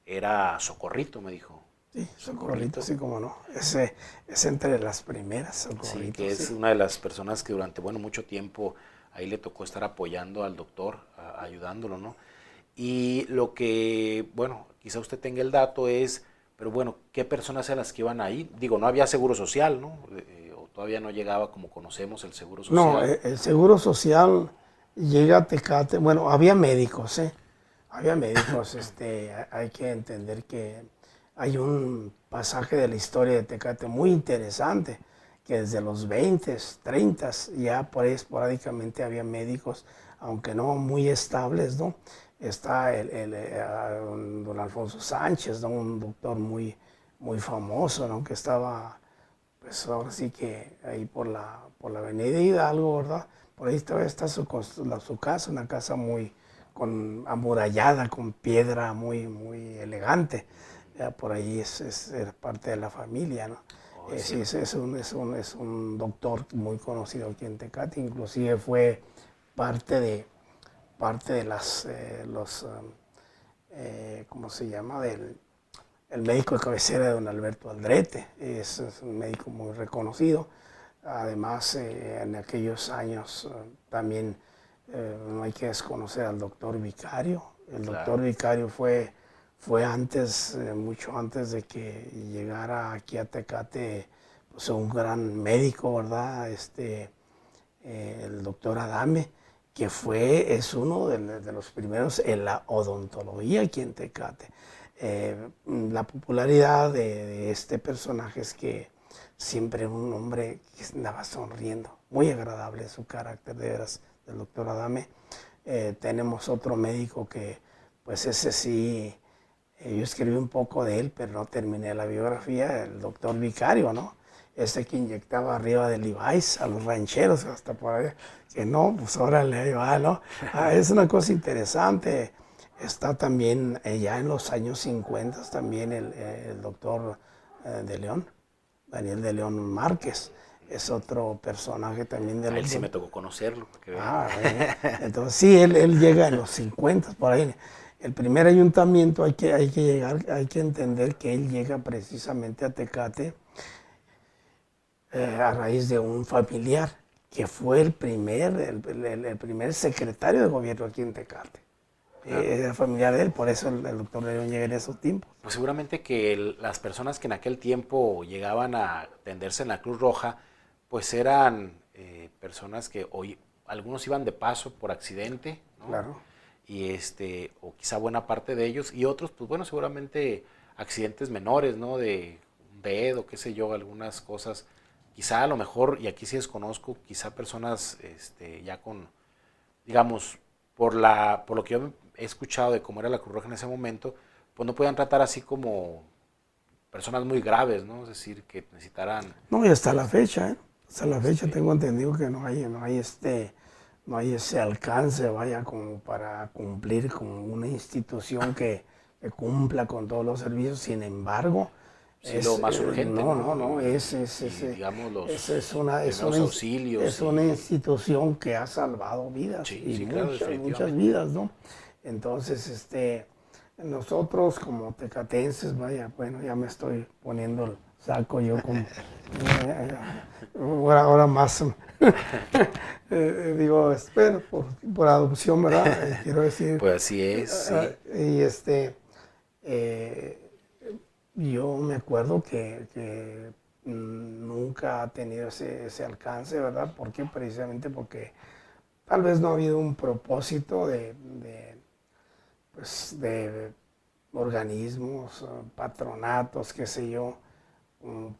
S1: era Socorrito, me dijo.
S2: Sí, Socorrito, sí, como no. Es entre las primeras,
S1: Sí,
S2: Socorrito.
S1: que es una de las personas que durante, bueno, mucho tiempo ahí le tocó estar apoyando al doctor, ayudándolo, ¿no? Y lo que, bueno, quizá usted tenga el dato es, pero bueno, ¿qué personas eran las que iban ahí? Digo, no había seguro social, ¿no? O todavía no llegaba como conocemos el seguro social.
S2: No, el Seguro Social llega a Tecate. Bueno, había médicos, ¿eh? Había médicos. Hay que entender que hay un pasaje de la historia de Tecate muy interesante, que desde los 20, 30 ya por ahí esporádicamente había médicos, aunque no muy estables, ¿no? Está don Alfonso Sánchez, ¿no? Un doctor muy famoso, ¿no? Que estaba, pues ahora sí que ahí por la avenida Hidalgo, ¿verdad? Por ahí todavía está su casa, una casa muy amurallada, con piedra muy elegante. Por ahí es parte de la familia, ¿no? Sí, es un doctor muy conocido aquí en Tecate, inclusive fue parte de ¿cómo se llama? El médico de cabecera de don Alberto Aldrete, es un médico muy reconocido. Además, en aquellos años también no hay que desconocer al doctor Vicario. El doctor Vicario fue antes, mucho antes de que llegara aquí a Tecate, pues un gran médico, ¿verdad? El doctor Adame, que es uno de los primeros en la odontología aquí en Tecate. La popularidad de este personaje es que siempre era un hombre que andaba sonriendo, muy agradable su carácter, de veras, del doctor Adame. Tenemos otro médico que, pues ese sí, yo escribí un poco de él, pero no terminé la biografía, el doctor Vicario, ¿no? Que inyectaba arriba del Levi's a los rancheros, hasta por ahí, que no, pues órale, ahí va, ¿no? Es una cosa interesante. Está también, ya en los años 50, también el doctor de León, Daniel de León Márquez, es otro personaje también de
S1: A él
S2: los...
S1: sí me tocó conocerlo. Para que vea.
S2: Entonces sí, él llega en los 50, por ahí. El primer ayuntamiento hay que entender que él llega precisamente a Tecate a raíz de un familiar que fue el primer secretario de gobierno aquí en Tecate. Era familiar de él, por eso el doctor León llega en esos tiempos.
S1: Pues seguramente que las personas que en aquel tiempo llegaban a atenderse en la Cruz Roja, pues eran personas que hoy, algunos iban de paso por accidente, ¿no?
S2: Claro.
S1: Y o quizá buena parte de ellos, y otros, pues bueno, seguramente accidentes menores, ¿no? De un dedo, qué sé yo, algunas cosas. Quizá a lo mejor, y aquí sí desconozco, quizá personas ya con, digamos, por lo que yo he escuchado de cómo era la Cruz Roja en ese momento, pues no podían tratar así como personas muy graves, ¿no? Es decir, que necesitaran...
S2: No, y hasta la fecha, ¿eh? Hasta la fecha tengo entendido que no hay ese alcance, vaya, como para cumplir con una institución que cumpla con todos los servicios. Sin embargo,
S1: sí, lo más urgente.
S2: No,
S1: digamos,
S2: es
S1: primeros auxilios.
S2: Es una institución que ha salvado vidas,
S1: Sí,
S2: y
S1: sí, claro,
S2: muchas vidas, ¿no? Entonces, nosotros como tecatenses, vaya, bueno, ya me estoy poniendo el saco yo como, ahora más, digo, espero, por adopción, ¿verdad? Quiero decir.
S1: Pues así es, sí.
S2: Y yo me acuerdo que nunca ha tenido ese alcance, ¿verdad? ¿Por qué? Precisamente porque tal vez no ha habido un propósito pues, de organismos, patronatos, qué sé yo,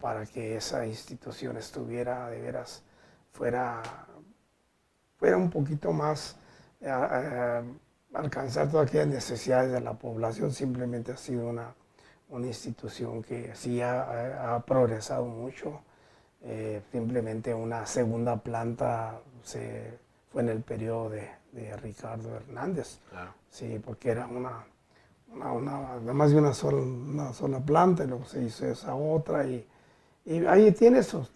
S2: para que esa institución estuviera de veras, fuera un poquito más, alcanzar todas aquellas necesidades de la población. Simplemente ha sido una institución que sí ha progresado mucho. Simplemente una segunda planta fue en el periodo de Ricardo Hernández.
S1: Claro.
S2: Sí, porque era más de una sola planta, y luego se hizo esa otra, y ahí tiene estos,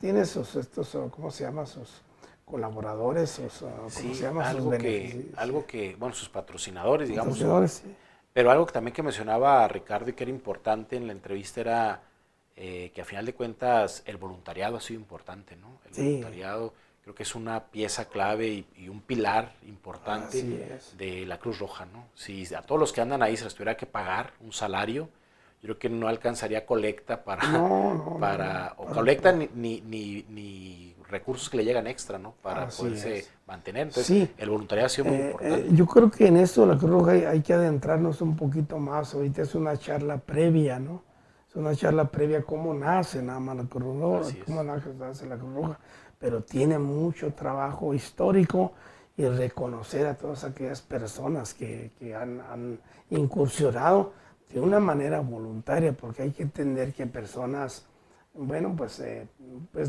S2: ¿cómo se llama? Sus colaboradores, ¿cómo
S1: Sí,
S2: se llama?
S1: algo que, bueno, sus patrocinadores, digamos.
S2: Patrocinadores, sí.
S1: Pero algo que también que mencionaba Ricardo y que era importante en la entrevista era que a final de cuentas el voluntariado ha sido importante, ¿no? El voluntariado creo que es una pieza clave y un pilar importante de la Cruz Roja, ¿no? Si a todos los que andan ahí se les tuviera que pagar un salario, yo creo que no alcanzaría colecta colecta ni recursos que le llegan extra, ¿no? Para poderse mantener. Entonces, el voluntariado ha sido muy importante.
S2: Yo creo que en eso la Cruz Roja hay que adentrarnos un poquito más. Ahorita es una charla previa, ¿no? Es una charla previa cómo nace nada más la Cruz Roja, cómo nace la Cruz Roja. Pero tiene mucho trabajo histórico, y reconocer a todas aquellas personas que han incursionado de una manera voluntaria, porque hay que entender que personas, bueno, pues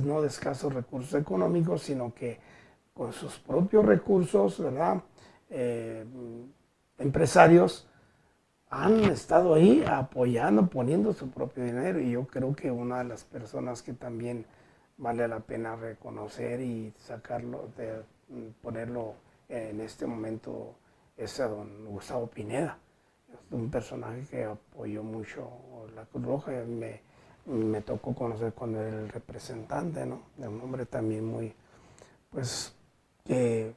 S2: no de escasos recursos económicos, sino que con sus propios recursos, ¿verdad? Empresarios han estado ahí apoyando, poniendo su propio dinero, y yo creo que una de las personas que también vale la pena reconocer y sacarlo, ponerlo en este momento, es a don Gustavo Pineda. Es un personaje que apoyó mucho la Cruz Roja. Me tocó conocer con él el representante, ¿no? De un hombre también muy, pues, que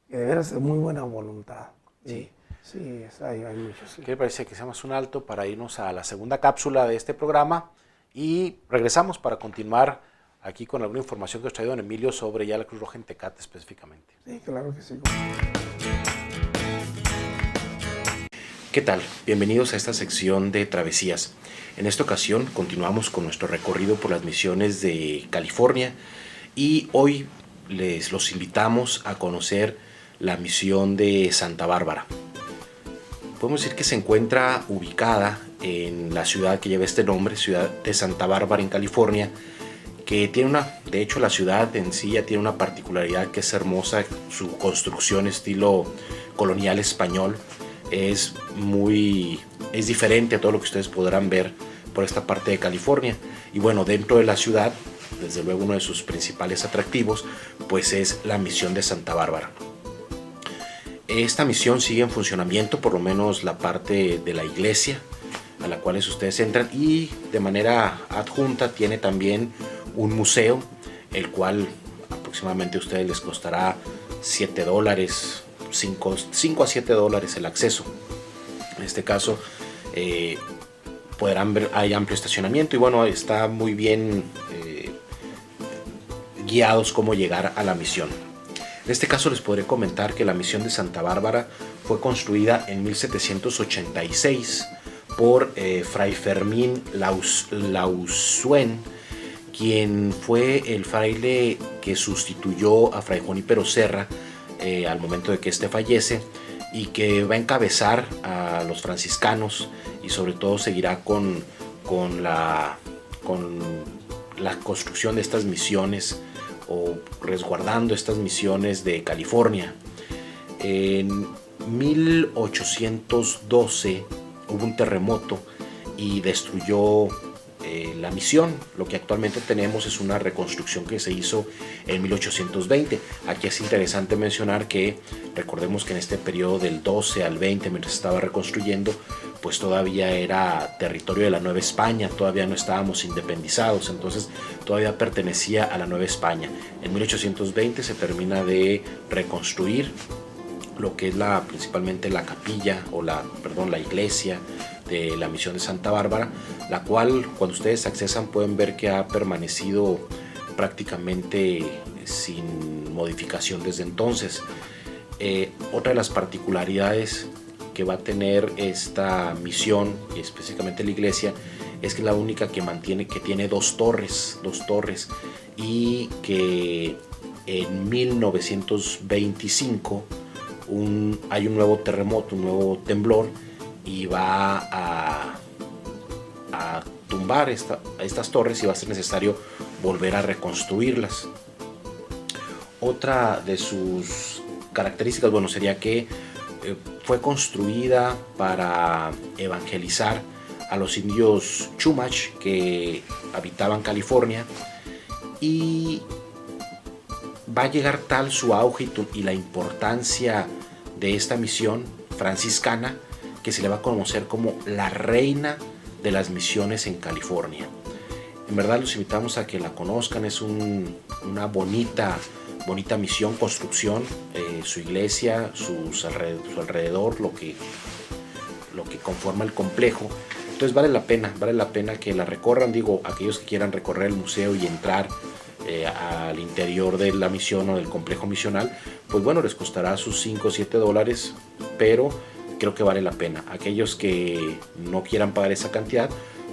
S2: de veras de muy buena voluntad.
S1: Sí.
S2: Sí, hay muchos. Sí.
S1: ¿Qué le parece que hacemos un alto para irnos a la segunda cápsula de este programa y regresamos para continuar aquí con alguna información que os ha traído don Emilio sobre ya la Cruz Roja en Tecate específicamente?
S2: Sí, claro que sí.
S1: ¿Qué tal? Bienvenidos a esta sección de travesías. En esta ocasión continuamos con nuestro recorrido por las misiones de California y hoy los invitamos a conocer la misión de Santa Bárbara. Podemos decir que se encuentra ubicada en la ciudad que lleva este nombre, ciudad de Santa Bárbara en California, que tiene de hecho la ciudad en sí ya tiene una particularidad que es hermosa. Su construcción estilo colonial español es diferente a todo lo que ustedes podrán ver por esta parte de California. Y bueno, dentro de la ciudad, desde luego uno de sus principales atractivos pues es la misión de Santa Bárbara. Esta misión sigue en funcionamiento, por lo menos la parte de la iglesia a la cual ustedes entran, y de manera adjunta tiene también un museo, el cual aproximadamente a ustedes les costará $7, 5 a 7 dólares el acceso. En este caso podrán ver, hay amplio estacionamiento y bueno, está muy bien guiados cómo llegar a la misión. En este caso les podré comentar que la misión de Santa Bárbara fue construida en 1786 por Fray Fermín Lausuen, quien fue el fraile que sustituyó a Fray Junípero Serra al momento de que éste fallece, y que va a encabezar a los franciscanos y sobre todo seguirá con la construcción de estas misiones o resguardando estas misiones de California. En 1812 hubo un terremoto y destruyó la misión. Lo que actualmente tenemos es una reconstrucción que se hizo en 1820. Aquí es interesante mencionar que recordemos que en este periodo del 12 al 20, mientras estaba reconstruyendo, pues todavía era territorio de la Nueva España, todavía no estábamos independizados, entonces todavía pertenecía a la Nueva España. En 1820 se termina de reconstruir lo que es principalmente la capilla o la iglesia de la misión de Santa Bárbara, la cual cuando ustedes accesan pueden ver que ha permanecido prácticamente sin modificación desde entonces. Otra de las particularidades que va a tener esta misión y específicamente la iglesia es que es la única que tiene dos torres y que en 1925 hay un nuevo terremoto, un nuevo temblor, y va a tumbar estas torres y va a ser necesario volver a reconstruirlas. Otra de sus características, bueno, sería que fue construida para evangelizar a los indios Chumash que habitaban California, y va a llegar tal su auge y la importancia de esta misión franciscana que se le va a conocer como la reina de las misiones en California. En verdad los invitamos a que la conozcan, es una bonita misión, construcción, su iglesia, su alrededor, lo que conforma el complejo. Entonces vale la pena que la recorran. Digo, aquellos que quieran recorrer el museo y entrar al interior de la misión o del complejo misional, pues bueno, les costará sus 5 o 7 dólares, pero creo que vale la pena. Aquellos que no quieran pagar esa cantidad,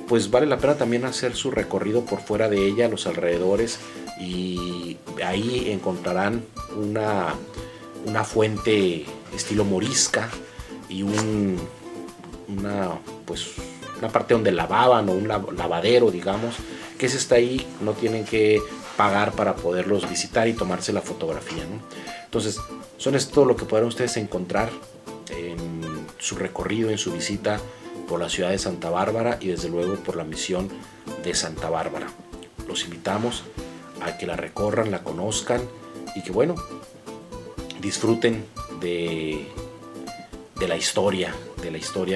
S1: pues vale la pena también hacer su recorrido por fuera de ella, los alrededores, y ahí encontrarán una fuente estilo morisca y una parte donde lavaban, o un lavadero, digamos, que está ahí. No tienen que pagar para poderlos visitar y tomarse la fotografía, ¿no? Entonces, es todo lo que podrán ustedes encontrar en su recorrido, en su visita por la ciudad de Santa Bárbara y desde luego por la misión de Santa Bárbara. Los invitamos a que la recorran, la conozcan y que, bueno, disfruten de la historia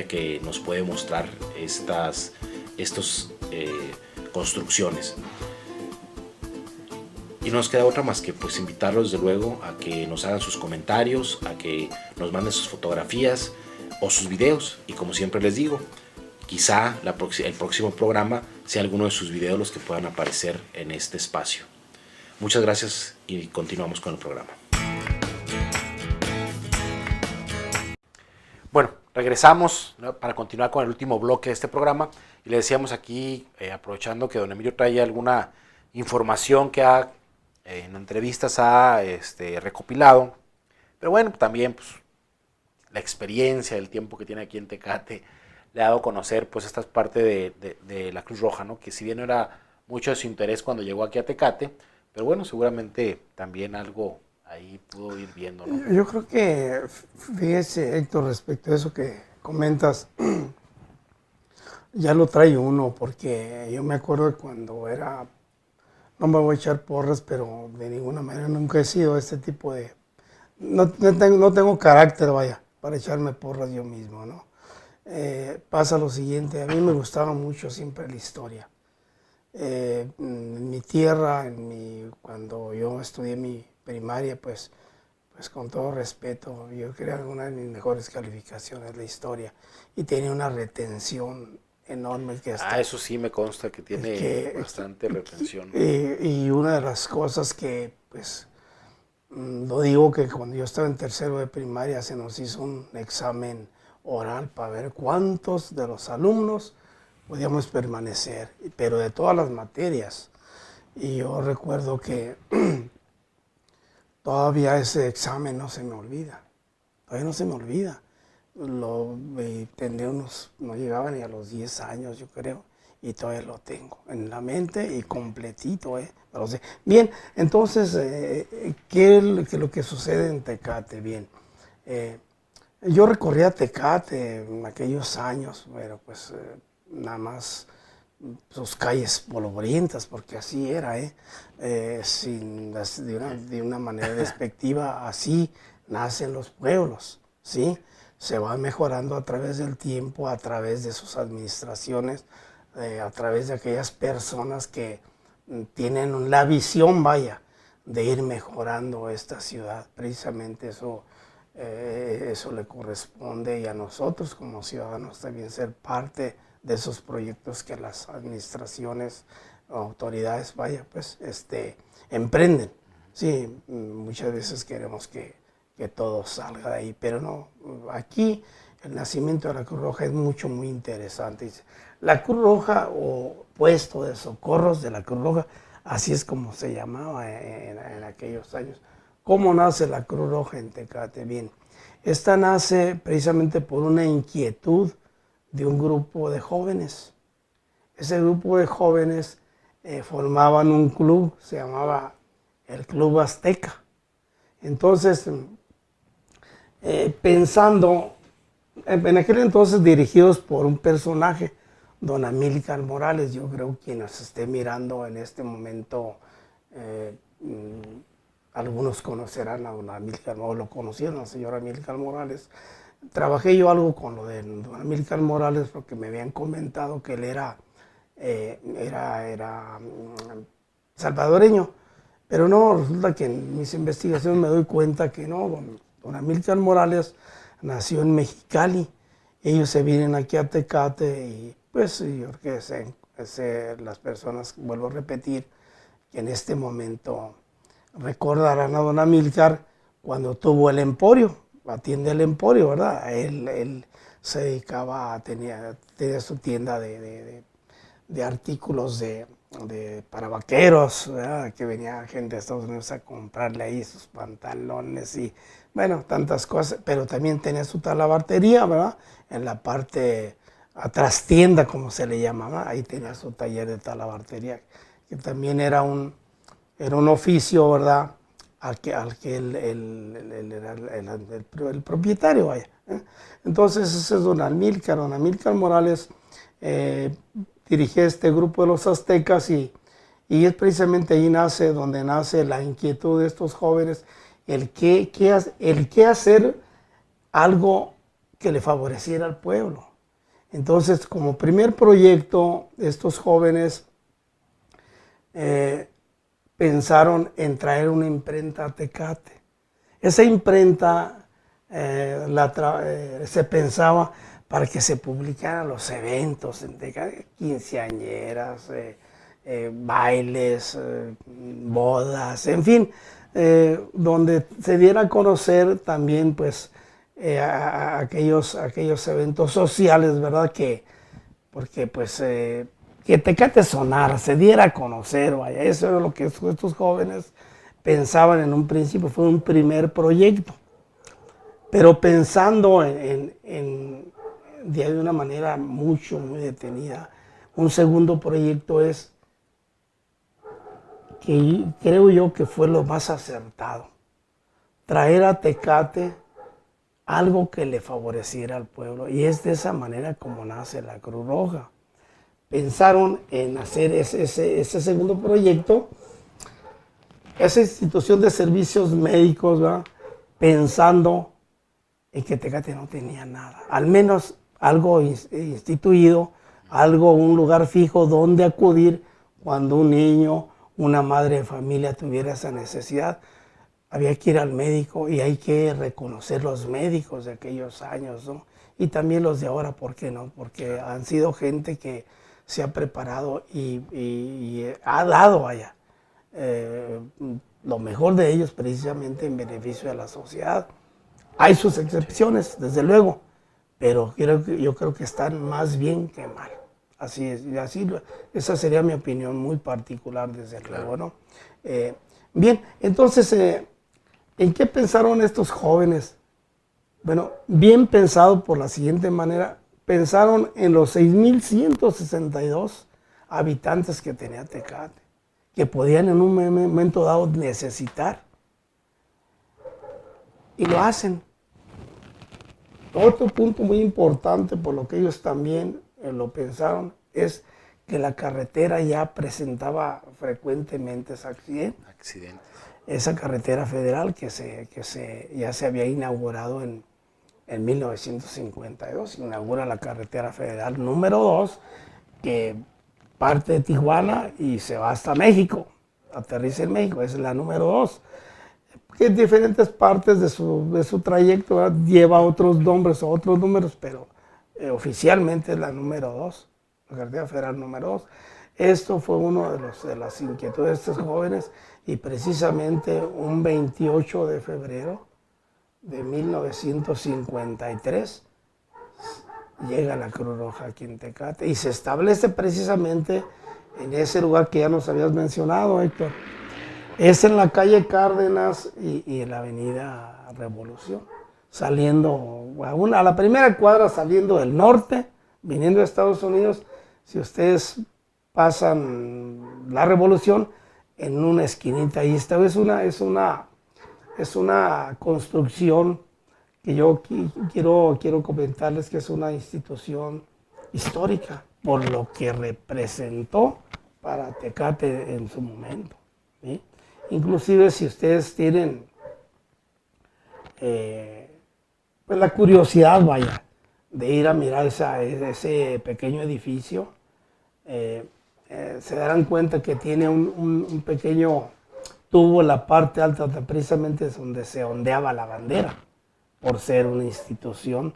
S1: que nos puede mostrar estas construcciones. Y no nos queda otra más que pues invitarlos desde luego a que nos hagan sus comentarios, a que nos manden sus fotografías o sus videos, y como siempre les digo, quizá el próximo programa sea alguno de sus videos los que puedan aparecer en este espacio. Muchas gracias y continuamos con el programa. Bueno, regresamos, ¿no?, para continuar con el último bloque de este programa, y le decíamos aquí, aprovechando que don Emilio traía alguna información que en entrevistas ha recopilado, pero bueno, también pues, la experiencia, el tiempo que tiene aquí en Tecate le ha dado a conocer pues esta parte de la Cruz Roja, ¿no?, que si bien no era mucho de su interés cuando llegó aquí a Tecate, pero bueno, seguramente también algo ahí pudo ir viendo, ¿no?
S2: Yo creo que, fíjese, Héctor, respecto a eso que comentas, ya lo trae uno, porque yo me acuerdo de cuando era, no me voy a echar porras, pero de ninguna manera nunca he sido este tipo de, no tengo carácter, vaya, para echarme porras yo mismo, ¿no? Pasa lo siguiente, a mí me gustaba mucho siempre la historia. En mi tierra, cuando yo estudié mi primaria, pues con todo respeto, yo creo que una de mis mejores calificaciones la historia, y tenía una retención enorme.
S1: Eso sí me consta que tiene bastante retención.
S2: Y una de las cosas que, pues, lo digo, que cuando yo estaba en tercero de primaria se nos hizo un examen oral para ver cuántos de los alumnos podíamos permanecer, pero de todas las materias. Y yo recuerdo que todavía ese examen no se me olvida, tendría no llegaba ni a los 10 años, yo creo, y todavía lo tengo en la mente y completito, lo sé. Bien, entonces, ¿qué es lo que sucede en Tecate? Bien, yo recorría Tecate en aquellos años, pero pues nada más sus calles polvorientas, porque así era, de una manera despectiva, así nacen los pueblos, ¿sí? Se va mejorando a través del tiempo, a través de sus administraciones, a través de aquellas personas que tienen la visión, vaya, de ir mejorando esta ciudad. Precisamente eso le corresponde, y a nosotros como ciudadanos también ser parte de esos proyectos que las administraciones o autoridades, vaya, pues, emprenden. Sí, muchas veces queremos que todo salga de ahí, pero no. Aquí el nacimiento de la Cruz Roja es muy interesante. La Cruz Roja, o puesto de socorros de la Cruz Roja, así es como se llamaba en aquellos años. ¿Cómo nace la Cruz Roja en Tecate? Bien, esta nace precisamente por una inquietud de un grupo de jóvenes. Ese grupo de jóvenes formaban un club, se llamaba el Club Azteca. Entonces, pensando, en aquel entonces dirigidos por un personaje, don Amílcar Morales. Yo creo que quien nos esté mirando en este momento, algunos conocerán a don Amílcar, o lo conocieron al señor Amílcar Morales. Trabajé yo algo con lo de don Amílcar Morales porque me habían comentado que él era salvadoreño, pero no, resulta que en mis investigaciones me doy cuenta que no, don Amílcar Morales nació en Mexicali. Ellos se vienen aquí a Tecate y pues yo creo que las personas, vuelvo a repetir, que en este momento recordarán a don Amílcar cuando tuvo el Emporio, atiende el Emporio, ¿verdad? Él se dedicaba tenía su tienda de artículos para vaqueros, ¿verdad? Que venía gente de Estados Unidos a comprarle ahí sus pantalones y, bueno, tantas cosas, pero también tenía su talabartería, ¿verdad? En la parte trastienda, como se le llamaba, ahí tenía su taller de talabartería, que también era un oficio, ¿verdad? Al que él era el propietario, vaya. Entonces ese es don Amílcar Morales. Dirige este grupo de los aztecas y es precisamente ahí donde nace la inquietud de estos jóvenes, el qué hacer algo que le favoreciera al pueblo. Entonces, como primer proyecto, estos jóvenes pensaron en traer una imprenta a Tecate. Esa imprenta se pensaba para que se publicaran los eventos en Tecate, quinceañeras, bailes, bodas, en fin, donde se diera a conocer también pues aquellos eventos sociales, ¿verdad? Porque pues que Tecate sonara, se diera a conocer, vaya, eso era lo que estos jóvenes pensaban en un principio, fue un primer proyecto. Pero pensando de una manera muy detenida, un segundo proyecto es que creo yo que fue lo más acertado, traer a Tecate algo que le favoreciera al pueblo, y es de esa manera como nace la Cruz Roja. Pensaron en hacer ese segundo proyecto, esa institución de servicios médicos, ¿verdad? Pensando en que Tecate no tenía nada, al menos algo instituido, un lugar fijo donde acudir cuando un niño, una madre de familia tuviera esa necesidad. Había que ir al médico y hay que reconocer los médicos de aquellos años, ¿no? Y también los de ahora, ¿por qué no? Porque han sido gente que se ha preparado y ha dado allá lo mejor de ellos precisamente en beneficio de la sociedad. Hay sus excepciones, desde luego, pero yo creo que están más bien que mal. Así es, esa sería mi opinión muy particular, desde luego, ¿no? Bien, entonces, ¿en qué pensaron estos jóvenes? Bueno, bien pensado por la siguiente manera, pensaron en los 6,162 habitantes que tenía Tecate, que podían en un momento dado necesitar. Y lo hacen. Otro punto muy importante por lo que ellos también lo pensaron es que la carretera ya presentaba frecuentemente
S1: Accidentes.
S2: esa carretera federal ya se había inaugurado en 1952, inaugura la carretera federal número 2, que parte de Tijuana y se va hasta México, aterriza en México, esa es la número 2. Que en diferentes partes de su trayecto, ¿verdad?, lleva otros nombres o otros números, pero oficialmente es la número 2, la carretera federal número 2. Esto fue uno de las inquietudes de estos jóvenes, y precisamente un 28 de febrero de 1953 llega la Cruz Roja aquí en Tecate y se establece precisamente en ese lugar que ya nos habías mencionado, Héctor. Es en la calle Cárdenas y en la avenida Revolución, saliendo a la primera cuadra, saliendo del norte, viniendo de Estados Unidos. Si ustedes pasan la Revolución, en una esquinita ahí está. Es una construcción que yo quiero comentarles que es una institución histórica por lo que representó para Tecate en su momento, ¿sí? Inclusive si ustedes tienen pues la curiosidad, vaya, de ir a mirar ese pequeño edificio, se darán cuenta que tiene un pequeño tubo en la parte alta, precisamente es donde se ondeaba la bandera, por ser una institución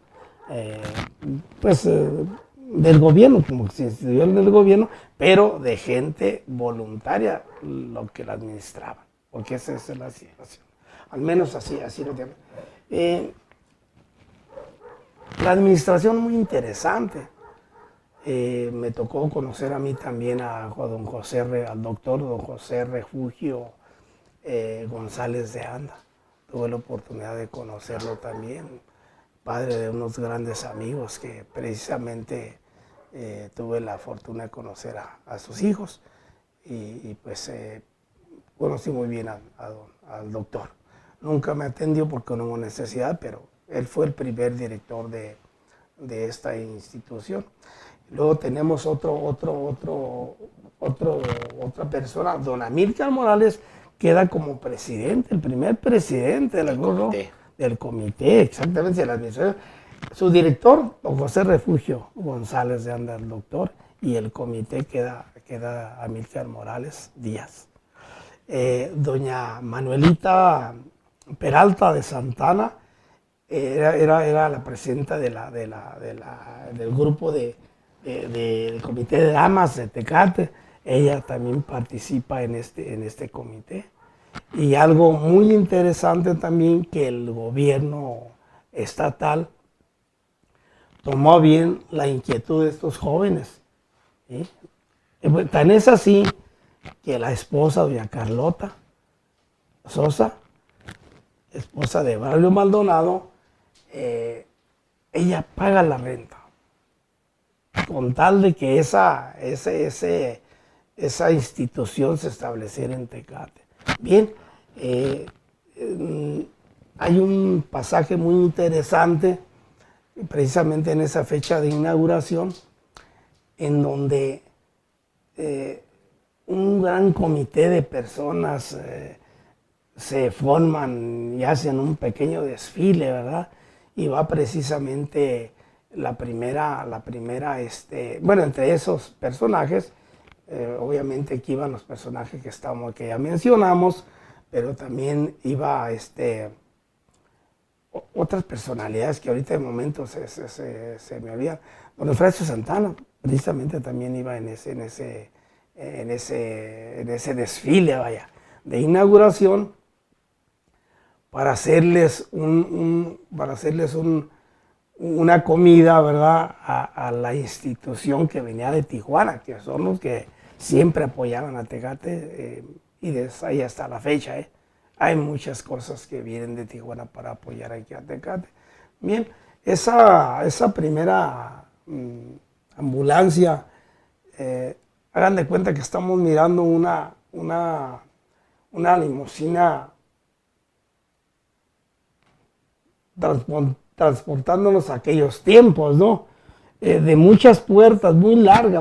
S2: del gobierno, como que se instituyó en el gobierno, pero de gente voluntaria lo que la administraba, porque esa es la situación. Al menos así lo tiene. La administración muy interesante. Me tocó conocer a mí también al doctor don José Refugio González de Anda. Tuve la oportunidad de conocerlo también, padre de unos grandes amigos que precisamente tuve la fortuna de conocer a sus hijos y conocí muy bien al doctor. Nunca me atendió porque no hubo necesidad, pero él fue el primer director de esta institución. Luego tenemos otra persona, don Amílcar Morales, queda como presidente, el primer presidente del comité, exactamente, de la administración. Su director, don José Refugio González de Anda, el doctor, y el comité queda Amílcar Morales Díaz. Doña Manuelita Peralta de Santana era la presidenta del grupo del comité de damas de Tecate. Ella también participa en este comité. Y algo muy interesante también, que el gobierno estatal tomó bien la inquietud de estos jóvenes, ¿sí? Tan es así que la esposa, doña Carlota Sosa, esposa de Braulio Maldonado, ella paga la renta, con tal de que esa institución se estableciera en Tecate. Bien, hay un pasaje muy interesante, precisamente en esa fecha de inauguración, en donde un gran comité de personas se forman y hacen un pequeño desfile, ¿verdad? Y va precisamente la primera, entre esos personajes, obviamente aquí iban los personajes que ya mencionamos, pero también iba otras personalidades que ahorita de momento se me olvidan. Don Efracio Santana precisamente también iba en ese desfile, vaya, de inauguración, para hacerles una comida, ¿verdad?, a la institución que venía de Tijuana, que son los que siempre apoyaban a Tecate, y desde ahí hasta la fecha, hay muchas cosas que vienen de Tijuana para apoyar aquí a Tecate. Bien, esa primera ambulancia, hagan de cuenta que estamos mirando una limusina transportándonos a aquellos tiempos, ¿no? de muchas puertas, muy larga,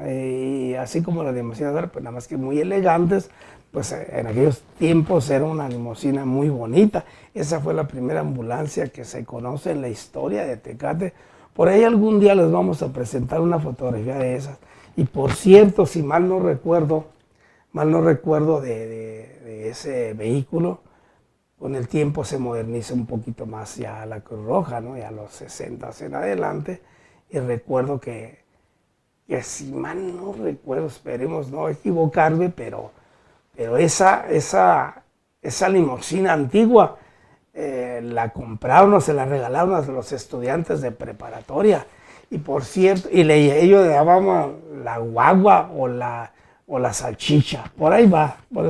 S2: y así como la limusina de ahora, pues nada más que muy elegantes. Pues en aquellos tiempos era una limusina muy bonita. Esa fue la primera ambulancia que se conoce en la historia de Tecate. Por ahí algún día les vamos a presentar una fotografía de esas. Y por cierto, si mal no recuerdo de ese vehículo, con el tiempo se moderniza un poquito más ya la Cruz Roja, ¿no? Ya a los 60 en adelante. Y recuerdo que si mal no recuerdo, esperemos no equivocarme, pero esa limusina antigua la compraron o se la regalaron a los estudiantes de preparatoria. Y por cierto, ellos le llamaban la guagua o la salchicha. Por ahí va. Yo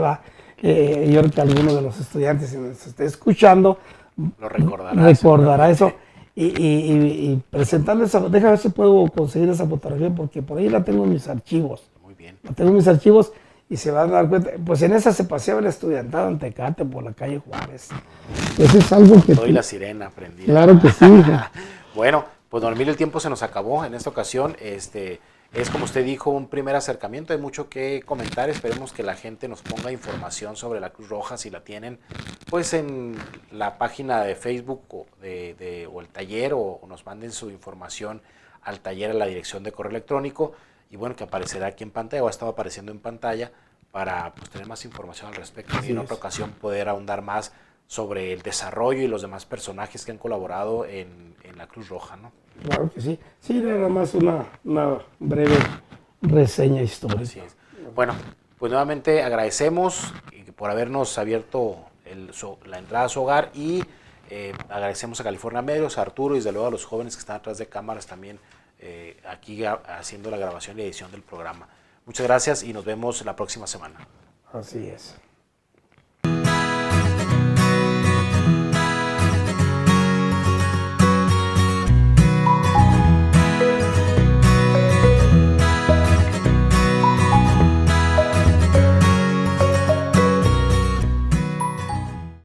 S2: creo que alguno de los estudiantes, si nos esté escuchando,
S1: lo recordará
S2: eso. Y presentando esa, déjame ver si puedo conseguir esa fotografía, porque por ahí la tengo en mis archivos.
S1: Muy bien.
S2: La tengo en mis archivos. Y se van a dar cuenta, pues en esa se paseaba el estudiantado en Tecate por la calle Juárez. Eso es algo que...
S1: Soy la sirena prendida.
S2: Claro que sí.
S1: Bueno, pues don Emilio, el tiempo se nos acabó en esta ocasión. Es como usted dijo, un primer acercamiento, hay mucho que comentar. Esperemos que la gente nos ponga información sobre la Cruz Roja, si la tienen, pues en la página de Facebook o el taller, o nos manden su información al taller a la dirección de correo electrónico. Y bueno, que aparecerá aquí en pantalla, o ha estado apareciendo en pantalla, para pues, tener más información al respecto. Y en otra ocasión poder ahondar más sobre el desarrollo y los demás personajes que han colaborado en la Cruz Roja, ¿no?
S2: Claro que sí. Sí, nada más una breve reseña histórica.
S1: Así es. Bueno, pues nuevamente agradecemos por habernos abierto la entrada a su hogar, y agradecemos a California Medios, a Arturo, y desde luego a los jóvenes que están atrás de cámaras también, aquí haciendo la grabación y edición del programa. Muchas gracias y nos vemos la próxima semana.
S2: Así es.